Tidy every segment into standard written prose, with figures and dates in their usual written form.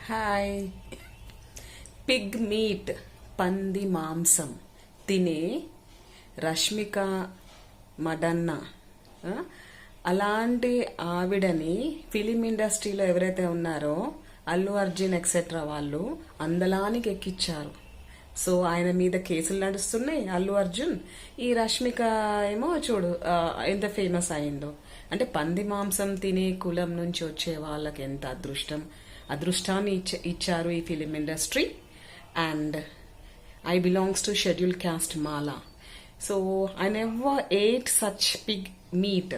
Hi. Pig meet, పంది మాంసం తినే రష్మిక మదన్న, అలాంటి ఆవిడని ఫిలిం ఇండస్ట్రీలో ఎవరైతే ఉన్నారో అల్లు అర్జున్ ఎక్సెట్రా వాళ్ళు అందలానికి ఎక్కిచ్చారు. సో ఆయన మీద కేసులు నడుస్తున్నాయి అల్లు అర్జున్. ఈ రష్మిక ఏమో చూడు ఎంత ఫేమస్ అయిందో. అంటే పంది మాంసం తినే కులం నుంచి వచ్చే వాళ్ళకి ఎంత అదృష్టాన్ని ఇచ్చారు ఈ film industry. And I belongs to schedule caste Mala. So I never ate such pig meat.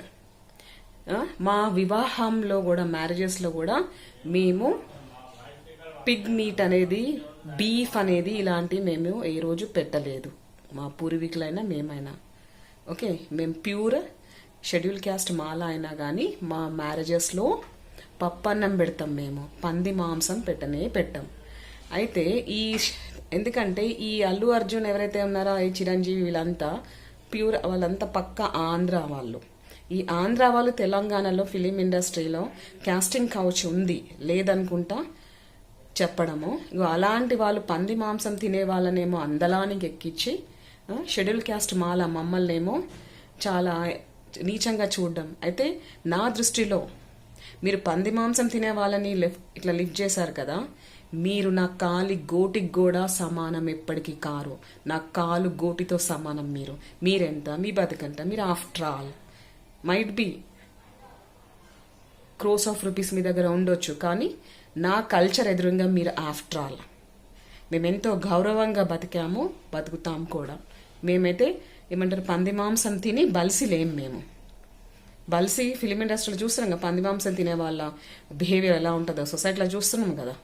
మా వివాహంలో కూడా, మ్యారేజెస్లో కూడా మేము పిగ్ మీట్ అనేది, బీఫ్ అనేది ఇలాంటివి మేము ఏ రోజు పెట్టలేదు, మా పూర్వీకులైనా మేమైనా. ఓకే, మేము ప్యూర్ షెడ్యూల్ క్యాస్ట్ మాల అయినా కానీ మా మ్యారేజెస్లో పప్పన్నం పెడతాం, మేము పంది మాంసం పెట్టాం. అయితే ఎందుకంటే ఈ అల్లు అర్జున్ ఎవరైతే ఉన్నారో, ఈ చిరంజీవి, వీళ్ళంతా ప్యూర్, వాళ్ళంతా పక్క ఆంధ్ర వాళ్ళు. ఈ ఆంధ్ర వాళ్ళు తెలంగాణలో ఫిలిం ఇండస్ట్రీలో కాస్టింగ్ కౌచ్ ఉంది లేదనుకుంటా చెప్పడము. అలాంటి వాళ్ళు పంది మాంసం తినే వాళ్ళనేమో అందలానికి ఎక్కించి షెడ్యూల్ క్యాస్ట్ మాల మమ్మల్నేమో చాలా నీచంగా చూడడం. అయితే నా దృష్టిలో మీరు పంది మాంసం తినే వాళ్ళని ఇట్లా లిఫ్ట్ చేశారు కదా, మీరు నా కాలి గోటికి కూడా సమానం ఎప్పటికీ కారు. నా కాలు గోటితో సమానం. మీరెంత, మీ బతుకంత. మీరు after all might be crores of rupees మీ దగ్గర ఉండొచ్చు, కానీ నా కల్చర్ ఎదురుగా మీరు ఆఫ్టర్ ఆల్. మేమెంతో గౌరవంగా బతుకుతాం కూడా. మేమైతే ఏమంటారు, పంది మాంసం తిని బలిసి లేం. మేము బలిసి ఫిలిం ఇండస్ట్రీలో చూస్తున్నాం కదా, పంది మాంసం తినే వాళ్ళ బిహేవియర్ ఎలా ఉంటుందో సొసైటీలో చూస్తున్నాం కదా.